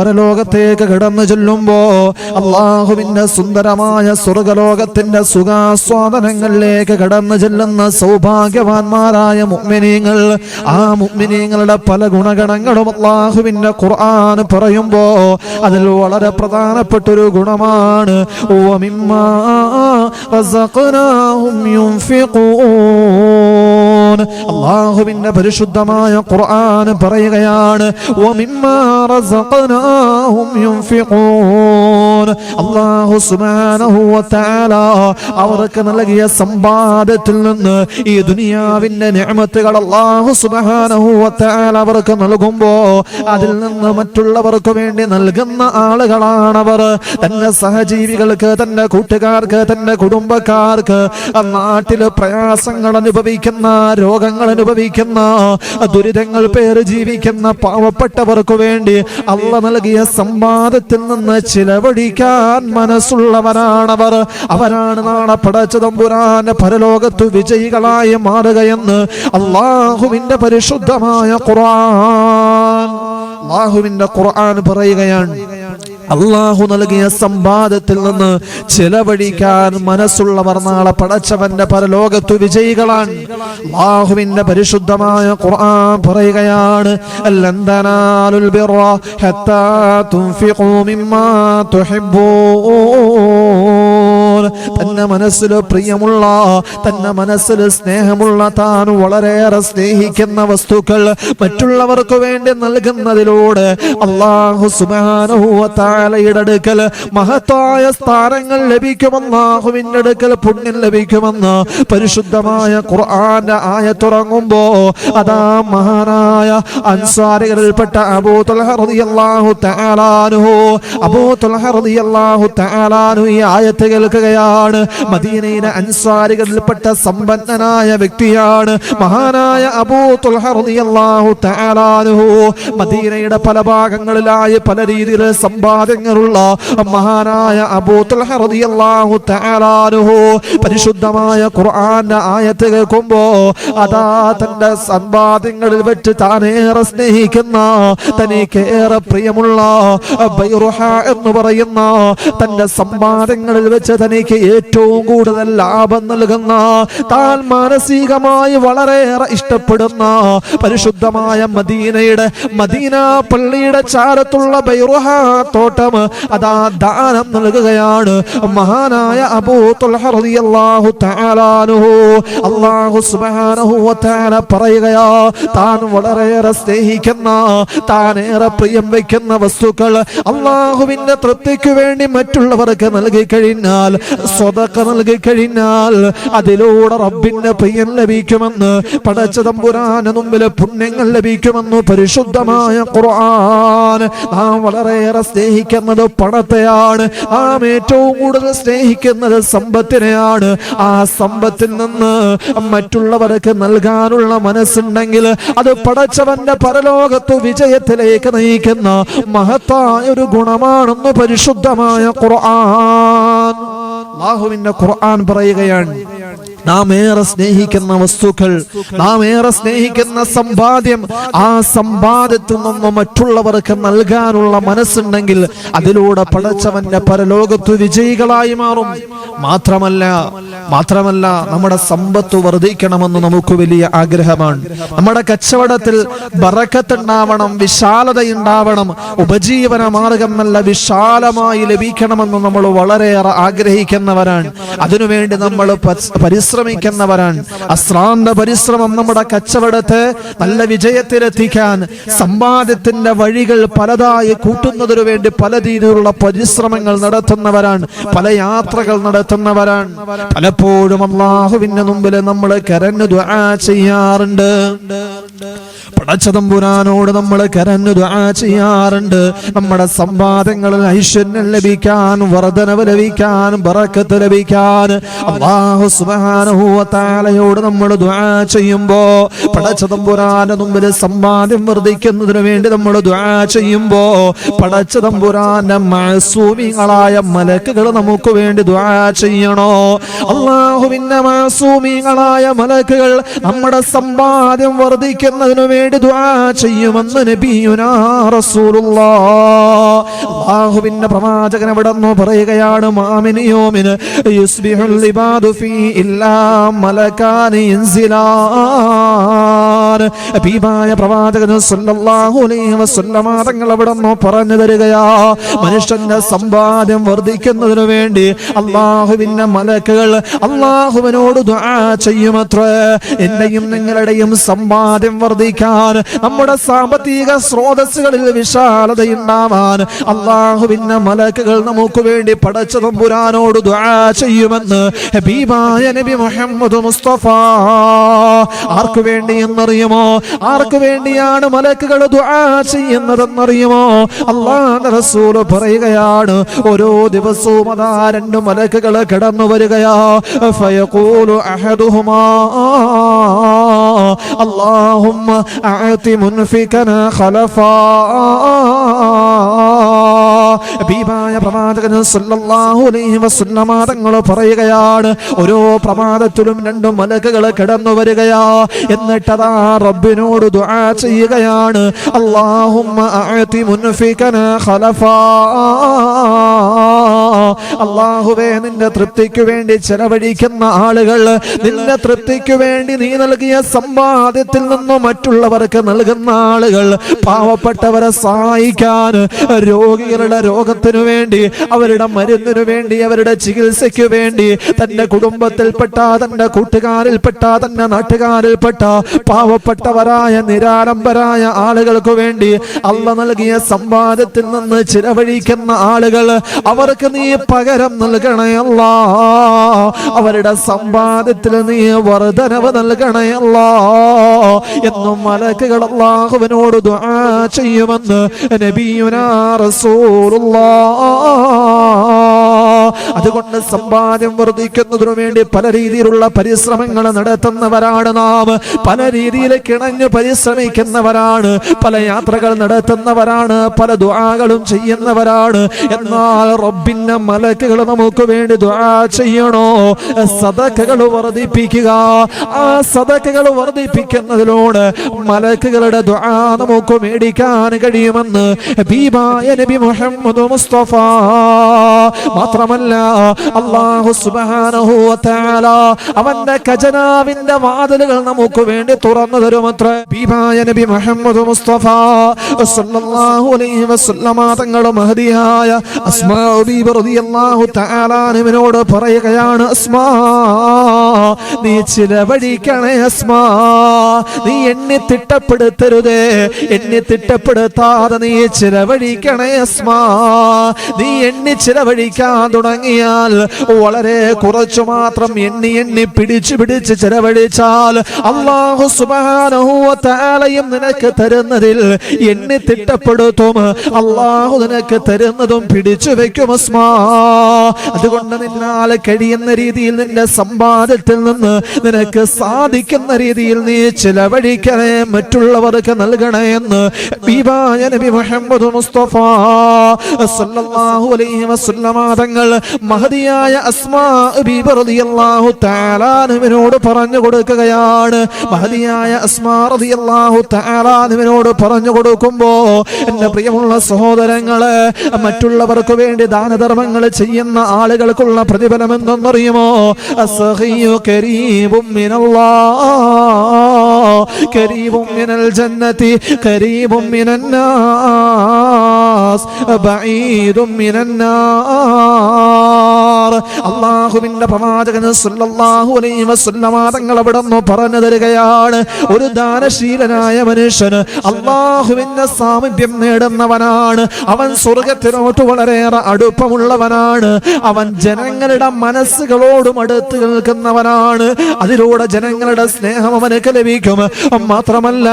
പരലോകത്തേക്ക് കടന്നു ചെല്ലുമ്പോ അള്ളാഹുവിന്റെ സുന്ദരമായ സ്വർഗലോകത്തിന്റെ സുഖാസ്വാദനങ്ങളിലേക്ക് കടന്നു ചെല്ലുന്ന സൗഭാഗ്യവാന്മാരായ മുഅ്മിനീങ്ങൾ, ആ മുഅ്മിനീങ്ങളുടെ പല ഗുണഗണങ്ങളും അള്ളാഹുവിന്റെ ഖുർആൻ പറയുമ്പോ അതിൽ വളരെ പ്രധാനപ്പെട്ട ഒരു ഗുണമാണ് വമിമ്മാ റസഖ്നാഹും യുൻഫിഖൂൻ. അള്ളാഹുവിന്റെ പരിശുദ്ധമായ ഖുർആൻ പറയുകയാണ് വമിമ്മാ റസഖ്നാഹും യുൻഫിഖൂൻ. അല്ലാഹു സുബ്ഹാനഹു വ തആല അവർക്ക് നൽകിയ സമ്പാദത്തിൽ നിന്ന് ഈ ദുനിയാവിന്റെ നിഅമത്തുകൾ അല്ലാഹു സുബ്ഹാനഹു വ തആല അവർക്ക് നൽകുമ്പോ അതിൽ നിന്ന് മറ്റുള്ളവർക്ക് വേണ്ടി നൽകുന്ന ആളുകളാണവർ. തന്റെ സഹജീവികൾക്ക്, തന്റെ കൂട്ടുകാർക്ക്, തന്റെ കുടുംബക്കാർക്ക്, നാട്ടില് പ്രയാസങ്ങൾ അനുഭവിക്കുന്ന, രോഗങ്ങൾ അനുഭവിക്കുന്ന, ദുരിതങ്ങൾ പേര് ജീവിക്കുന്ന പാവപ്പെട്ടവർക്ക് വേണ്ടി അള്ളാഹു നൽകിയ സമ്പാദത്തിൽ നിന്ന് ചിലവഴിക്കാൻ മനസ്സുള്ളവരാണവർ. അവരാണ് നാളെ പടച്ച തമ്പുരാന്റെ പരലോകത്തു വിജയികളായി മാറുകയെന്ന് അള്ളാഹുവിന്റെ പരിശുദ്ധമായ ഖുർആൻ, അള്ളാഹുവിന്റെ ഖുർആൻ പറയുകയാണ്. അള്ളാഹു നൽകിയ സമ്പാദത്തിൽ നിന്ന് ചിലവഴിക്കാൻ മനസ്സുള്ളവർ നാളെ പടച്ചവന്റെ പരലോകത്തു വിജയികളാണ്. അള്ളാഹുവിന്റെ പരിശുദ്ധമായ ഖുർആൻ പറയുകയാണ് ലൻ തനാലുൽ ബിറ ഹത്താ തുൻഫിഖൂ മിമ്മാ തുഹിബ്ബൂൻ. തന്റെ മനസ്സിൽ പ്രിയമുള്ള, തന്റെ മനസ്സിൽ സ്നേഹമുള്ള, താൻ വളരെയേറെ സ്നേഹിക്കുന്ന വസ്തുക്കൾ മറ്റുള്ളവർക്ക് വേണ്ടി നൽകുന്നതിലൂടെ അല്ലാഹു സുബ്ഹാനഹു വ തആലയുടെ അടുക്കൽ മഹത്തായ സ്ഥാനങ്ങൾ ലഭിക്കുമെന്ന്, അല്ലാഹുവിന്റെ അടുക്കൽ പുണ്യം ലഭിക്കുമെന്ന് പരിശുദ്ധമായ ഖുർആന്റെ ആയത്തുറങ്ങുമ്പോ അതാ മഹാനായ അൻസാരികളിൽപ്പെട്ട അബൂ തുൽഹ റളിയല്ലാഹു തആല അൻഹു, അബൂ തുൽഹ റളിയല്ലാഹു തആല അൻഹു ഈ ആയത്ത് കേൾക്കുകയാണ്. മദീനയിലെ അൻസാരികളിൽപ്പെട്ട സമ്പന്നനായ വ്യക്തിയാണ് മഹാനായ അബൂ തുൽഹ റളിയല്ലാഹു തആല അൻഹു. മദീനയുടെ പല ഭാഗങ്ങളിലായി പല രീതിയിൽ സമ്പാദ്യങ്ങളുള്ള മഹാനായ അബൂ തുൽഹ റളിയല്ലാഹു തആല അൻഹു പരിശുദ്ധമായ ഖുർആന്റെ ആയത്ത് കേൾക്കുമ്പോ അതാ തന്റെ സമ്പാദ്യങ്ങളിൽ വെച്ച് താനേറെ സ്നേഹിക്കുന്ന, തനിക്കേറെ പ്രിയമുള്ള ബൈറുഹ എന്ന് പറയുന്ന തന്റെ സമ്പാദ്യങ്ങളിൽ വെച്ച് തനിക്ക് ഏറ്റവും കൂടുതൽ ലാഭം നൽകുന്ന, താൻ മാനസികമായി വളരെയേറെ ഇഷ്ടപ്പെടുന്ന പരിശുദ്ധമായ മദീനയുടെ മദീന പള്ളിയുടെ ചാരത്തുള്ള ബൈറുഹ തോട്ടം അതാ ദാനം നൽകുകയാണ് മഹാനായ അബൂ തുൽഹ റളിയല്ലാഹു തആല അൻഹു. അല്ലാഹു സുബ്ഹാനഹു വ തആല പറയുകയാ, താൻ വളരെയേറെ സ്നേഹിക്കുന്ന, താനേറെ പ്രിയം വയ്ക്കുന്ന വസ്തുക്കൾ അല്ലാഹുവിന്റെ തൃപ്തിക്ക് വേണ്ടി മറ്റുള്ളവർക്ക് നൽകി കഴിഞ്ഞാൽ, സ്വതക്ക നൽകി കഴിഞ്ഞാൽ അതിലൂടെ റബ്ബിന്റെ പ്രിയം ലഭിക്കുമെന്ന്, പടച്ച തമ്പുരാന്റെ മുമ്പിൽ പുണ്യങ്ങൾ ലഭിക്കുമെന്ന് പരിശുദ്ധമായ ഖുർആൻ. നാം വളരെയേറെ സ്നേഹിക്കുന്നത് പണത്തെയാണ്, നാം ഏറ്റവും കൂടുതൽ സ്നേഹിക്കുന്നത് സമ്പത്തിനെയാണ്. ആ സമ്പത്തിൽ നിന്ന് മറ്റുള്ളവർക്ക് നൽകാനുള്ള മനസ്സുണ്ടെങ്കിൽ അത് പടച്ചവന്റെ പരലോകത്തു വിജയത്തിലേക്ക് നയിക്കുന്ന മഹത്തായ ഒരു ഗുണമാണെന്ന് പരിശുദ്ധമായ ഖുർആൻ, അല്ലാഹുവിന്റെ ഖുർആൻ പറയുകയാണ്. നാം ഏറെ സ്നേഹിക്കുന്ന വസ്തുക്കൾ, നാം ഏറെ സ്നേഹിക്കുന്ന സമ്പാദ്യം, ആ സമ്പാദ്യത്തിൽ നിന്ന് മറ്റുള്ളവർക്ക് നൽകാനുള്ള മനസ്സുണ്ടെങ്കിൽ അതിലൂടെ പടച്ചവന്റെ പരലോകത്തു വിജയികളായി മാറും. മാത്രമല്ല നമ്മുടെ സമ്പത്ത് വർദ്ധിക്കണമെന്ന് നമുക്ക് വലിയ ആഗ്രഹമാണ്. നമ്മുടെ കച്ചവടത്തിൽ ബറക്കത്തുണ്ടാവണം, വിശാലതയുണ്ടാവണം, ഉപജീവന മാർഗം നല്ല വിശാലമായി ലഭിക്കണമെന്ന് നമ്മൾ വളരെയേറെ ആഗ്രഹിക്കുന്നവരാണ്. അതിനുവേണ്ടി നമ്മൾ പരിശ്രമിക്കുന്നവരാണ്. അശ്രാന്ത പരിശ്രമം നമ്മുടെ കച്ചവടത്തെ നല്ല വിജയത്തിലെത്തിക്കാൻ, സമ്പാദ്യത്തിന്റെ വഴികൾ പലതായി കൂട്ടുന്നതിനു വേണ്ടി പല രീതിയിലുള്ള പരിശ്രമങ്ങൾ നടത്തുന്നവരാണ്, പല യാത്രകൾ നടത്തുന്നവരാണ്. പലപ്പോഴും അല്ലാഹുവിന്റെ മുമ്പിൽ നമ്മൾ കരഞ്ഞു ദുആ ചെയ്യാറുണ്ട്, പടച്ച തമ്പുരാനോട് നമ്മൾ കരഞ്ഞു ദുആ ചെയ്യാറുണ്ട്. നമ്മുടെ സമ്പാദ്യങ്ങളിൽ ഐശ്വര്യം ലഭിക്കാൻ, വർധനവ് ലഭിക്കാൻ, ബറക്കത്ത് ലഭിക്കാൻ അല്ലാഹു സുബ്ഹാനഹു സുബ്ഹാനഹു വ തആലയോട് നമ്മൾ ദുആ ചെയ്യുമ്പോ, പടച്ച തമ്പുരാന്റെ മുമ്പിൽ സമ്പാദ്യം വർദ്ധിക്കുന്നതിന് വേണ്ടി നമ്മൾ ദുആ ചെയ്യുമ്പോ, പടച്ച തമ്പുരാന്റെ മഅസൂമികളായ മലക്കുകൾ നമുക്ക് വേണ്ടി ദുആ ചെയ്യണോ? അല്ലാഹുവിന്റെ മഅസൂമികളായ മലക്കുകൾ നമ്മുടെ സമ്പാദ്യം വർദ്ധിക്കുന്നതിന് വേണ്ടി ദുആ ചെയ്യുമെന്ന് നബിയുനാ റസൂലുള്ളാഹ്. അല്ലാഹുവിന്റെ പ്രവാചകൻ അവിടെ നിന്ന് പറയുകയാണ്, മാമിൻ യൗമിൻ യുസ്ബിഹുൽ ഇബാദു ഫീ ഇല്ലാ മലകാനി യൻസിലാൻ. ഹബീബായ പ്രവാചകൻ സല്ലല്ലാഹു അലൈഹി വസല്ലമ തങ്ങൾ അവിടെ നിന്ന് പറഞ്ഞു തരികയാ, മനുഷ്യന്റെ സമ്പാദ്യം വർദ്ധിക്കുന്നതിനു വേണ്ടി അല്ലാഹുവിന്റെ മലക്കുകൾ അല്ലാഹുവിനോട് ദുആ ചെയ്യുമത്രേ. എന്റെയും നിങ്ങളുടെയും സമ്പാദ്യം വർദ്ധിക്കാൻ, നമ്മുടെ സാമ്പത്തിക സ്രോതസ്സുകളിൽ വിശാലതയുണ്ടാവാൻ അല്ലാഹുവിന്റെ മലക്കുകൾ നമുക്ക് വേണ്ടി പടച്ച തമ്പുരാനോട് ദുആ ചെയ്യുമെന്ന് ഹബീബായ നബി മുഹമ്മദ് മുസ്തഫ. ആർക്ക് വേണ്ടി എന്നറിയുമോ? ആർക്ക് വേണ്ടിയാണ് മലക്കുകൾ ദുആ ചെയ്യുന്നതെന്നറിയുമോ? അല്ലാഹുവിന്റെ റസൂൽ പറയുകയാണ്, ഓരോ ദിവസവും അതാ രണ്ട് മലക്കുകൾ കടന്നു വരികയാ. ഫയഖൂലു അഹദുഹുമാ അല്ലാഹുമ്മ അഅതി മുൻഫികന ഖലഫാ. ഹബീബായ പ്രവാചകൻ സല്ലല്ലാഹു അലൈഹി വസല്ലമ തങ്ങൾ പറയുകയാണ്, ഓരോ പ്രമാദത്തിലും രണ്ട് മലക്കുകൾ കടന്നു വരികയാ. എന്നിട്ടതാ റബ്ബിനോട് ദുആ ചെയ്യുകയാണ്, അല്ലാഹുമ്മ അഅതി മുൻഫികന ഖലഫാ. അല്ലാഹുവേ, നിന്റെ തൃപ്തിക്ക് വേണ്ടി ചെലവഴിക്കുന്ന ആളുകൾ, നിന്റെ തൃപ്തിക്ക് വേണ്ടി നീ നൽകിയ സമ്പാദ്യത്തിൽ നിന്നും മറ്റുള്ളവർക്ക് നൽകുന്ന ആളുകൾ, പാവപ്പെട്ടവരെ സഹായിക്കാൻ, രോഗികളുടെ രോഗത്തിനു വേണ്ടി, അവരുടെ മരുന്നിനു വേണ്ടി, അവരുടെ ചികിത്സയ്ക്ക് വേണ്ടി, തന്റെ കുടുംബത്തിൽപ്പെട്ട, തന്റെ കൂട്ടുകാരിൽപ്പെട്ട, തന്റെ നാട്ടുകാരിൽപ്പെട്ട പാവപ്പെട്ടവരായ നിരാലംബരായ ആളുകൾക്ക് വേണ്ടി അല്ലാഹ് നൽകിയ സമ്പാദ്യത്തിൽ നിന്ന് ചിലവഴിക്കുന്ന ആളുകൾ, അവർക്ക് നീ പകരം നൽകണേ അല്ലാഹ്. അവരുടെ സമ്പാദ്യത്തിൽ നീ വർധനവ് നൽകണേ അല്ലാഹ് എന്നും മലക്കുകൾ അല്ലാഹുവിനോട് ദുആ ചെയ്യുമെന്ന് നബിയുനാ റസൂലുള്ളാഹ്. അതുകൊണ്ട് സമ്പാദ്യം വർദ്ധിക്കുന്നതിനു വേണ്ടി പല രീതിയിലുള്ള പരിശ്രമങ്ങൾ നടത്തുന്നവരാണ് നാം. പല രീതിയിൽ കിണഞ്ഞു പരിശ്രമിക്കുന്നവരാണ്, പല യാത്രകൾ നടത്തുന്നവരാണ്, പല ദുആകളും ചെയ്യുന്നവരാണ്. എന്നാൽ റബ്ബിന്റെ മലക്കുകൾ നമുക്ക് വേണ്ടി ദുആ ചെയ്യണോ? സദഖകൾ വർദ്ധിപ്പിക്കുക. ആ സദഖകൾ വർദ്ധിപ്പിക്കുന്നതിലൂടെ മലക്കുകളുടെ ദുആ നമുക്ക് മേടിക്കാൻ കഴിയുമെന്ന് ഹബീബായ നബി മുഹമ്മദ് മുസ്തഫ. മാത്രമല്ല അല്ലാഹു സുബ്ഹാനഹു വ തആല അവന്റെ ഖജനാവിന്റെ വാതിലുകൾ നമുക്ക് വേണ്ടി തുറന്നു തരുമത്രേ. ഹബീബായ നബി മുഹമ്മദ് മുസ്തഫ സല്ലല്ലാഹു അലൈഹി വസല്ലമ തങ്ങളുടെ മഹദിയായ അസ്മാ ബീബി റളിയല്ലാഹു തആല അൻഹയോട് പറയുകയാണ്, അസ്മാ, നീ ചിലവഴിക്കണേ അസ്മാ. നീ എന്നെ തിട്ടപ്പെടുത്തരുതേ, എന്നെ തിട്ടപ്പെടുത്താതെ നീ ചിലവഴിക്കണേ അസ്മാ. നീ എണ്ണി ചിലവഴിക്കാൻ തുടങ്ങിയാൽ വളരെ കുറച്ചു മാത്രം എണ്ണി പിടിച്ച് ചിലവഴിച്ചാൽ അല്ലാഹു സുബ്ഹാനഹു വ തആലയും നിനക്ക് തരുന്നതിൽ എണ്ണി തിട്ടപ്പെടുത്തും. അല്ലാഹു നിനക്ക് തരുന്നതും പിടിച്ചു വെക്കും അസ്മാ. അതുകൊണ്ട് നിന്നാൽ കഴിയുന്ന രീതിയിൽ നിന്റെ സമ്പാദ്യത്തിൽ നിന്ന് നിനക്ക് സാധിക്കുന്ന രീതിയിൽ നീ ചിലവഴിക്കണേ, മറ്റുള്ളവർക്ക് നൽകണേ എന്ന് ഹബീബായ നബി മുഹമ്മദ് മുസ്തഫ സല്ലല്ലാഹു അലൈഹി വസല്ലമ തങ്ങൾ മഹദിയായ അസ്മാ ബീബി റളിയല്ലാഹു തആല അൻഹയോട് പറഞ്ഞു കൊടുക്കുകയാണ്. മഹദിയായ അസ്മാ റളിയല്ലാഹു തആല അൻഹയോട് പറഞ്ഞു കൊടുക്കുമ്പോ, എന്റെ പ്രിയമുള്ള സഹോദരങ്ങളെ, മറ്റുള്ളവർക്ക് വേണ്ടി ദാനധർമ്മങ്ങൾ ചെയ്യുന്ന ആളുകൾക്കുള്ള പ്രതിഫലം എന്തെന്നറിയുമോ? അസ്ഖിയു കരീബും മിനല്ലാഹ് കരീബും മിനൽ ജന്നതി കരീബും മിനന്നാസ് ബഈദും മിനന്നാർ. അല്ലാഹുവിന്റെ പ്രവാചകൻ സല്ലല്ലാഹു അലൈഹി വസല്ലമ തങ്ങൾ അവിടെ നിന്ന് പറഞ്ഞു തരികയാണ്, ഒരു ദാനശീലനായ മനുഷ്യന് അല്ലാഹുവിന്റെ സാമീപ്യം നേടുന്നവനാണ്. അവൻ സ്വർഗ്ഗത്തിനോട്ട് വളരെയേറെ അടുപ്പമുള്ളവനാണ്. അവൻ ജനങ്ങളുടെ മനസ്സുകളോടും അടുത്ത് നിൽക്കുന്നവനാണ്. അതിലൂടെ ജനങ്ങളുടെ സ്നേഹം അവനക്ക് ലഭിക്കും. മാത്രമല്ല,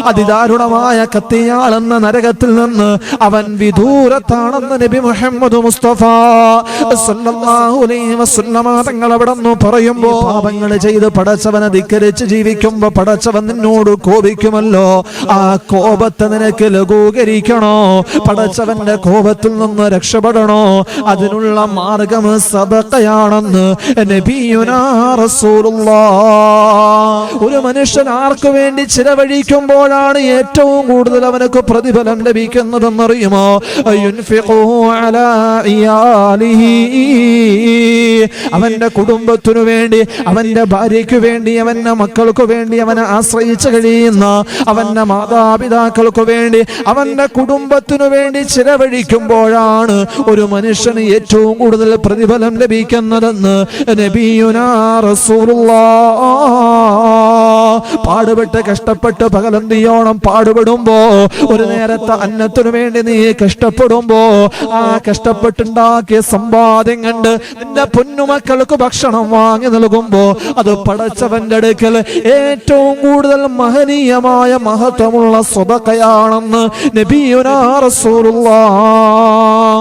അതിദാരുണമായ കത്തിയാളെന്ന നരകത്തിൽ നിന്ന് അവൻ വിദൂരത്താണെന്ന് നബി മുഹമ്മദ് മുസ്തഫ സല്ലല്ലാഹു സല്ലല്ലാഹു അലൈഹി വസല്ലമ തങ്ങൾ അവിടുന്ന് പറയുമ്പോൾ പാപങ്ങൾ ചെയ്ത് പടച്ചവനെ ധിക്കരിച്ച് ജീവിക്കുമ്പോ പടച്ചവൻ നിന്നോട് കോപിക്കുമല്ലോ. ആ കോപത്തെ നിനക്ക് ലഘൂകരിക്കണോ, പടച്ചവന്റെ കോപത്തിൽ നിന്ന് രക്ഷപ്പെടണോ, അതിനുള്ള മാർഗം സദഖയാണെന്ന് നബിയുനാ റസൂലുള്ളാഹ്. ഒരു മനുഷ്യൻ ആർക്കു വേണ്ടി ചിലവഴിക്കുമ്പോഴാണ് ഏറ്റവും കൂടുതൽ അവനക്ക് പ്രതിഫലം ലഭിക്കുന്നതെന്നറിയുമോ? യുൻഫിഖു അലാ ഇയാലിഹി, അവന്റെ കുടുംബത്തിനു വേണ്ടി, അവന്റെ ഭാര്യയ്ക്ക് വേണ്ടി, അവന്റെ മക്കൾക്ക് വേണ്ടി, അവനെ ആശ്രയിച്ച് കഴിയുന്ന അവന്റെ മാതാപിതാക്കൾക്ക് വേണ്ടി, അവന്റെ കുടുംബത്തിനു വേണ്ടി ചിലവഴിക്കുമ്പോഴാണ് ഒരു മനുഷ്യന് ഏറ്റവും കൂടുതൽ പ്രതിഫലം ലഭിക്കുന്നതെന്ന് നബിയുനാ റസൂലുള്ളാഹ്. പാടുപെട്ട് കഷ്ടപ്പെട്ട് പകലന്തിയോണം പാടുപെടുമ്പോ, ഒരു നേരത്തെ അന്നത്തിനു വേണ്ടി നീ കഷ്ടപ്പെടുമ്പോ, ആ കഷ്ടപ്പെട്ടുണ്ടാക്കിയ സമ്പാദ്യം കണ്ട് നിന്റെ പൊന്നുമക്കൾക്ക് ഭക്ഷണം വാങ്ങി നൽകുമ്പോ അത് പടച്ചവന്റെ അടുക്കൽ ഏറ്റവും കൂടുതൽ മഹനീയമായ മഹത്വമുള്ള സ്വതക്കയാണെന്ന് നബിയുനാ റസൂലുള്ളാഹ്.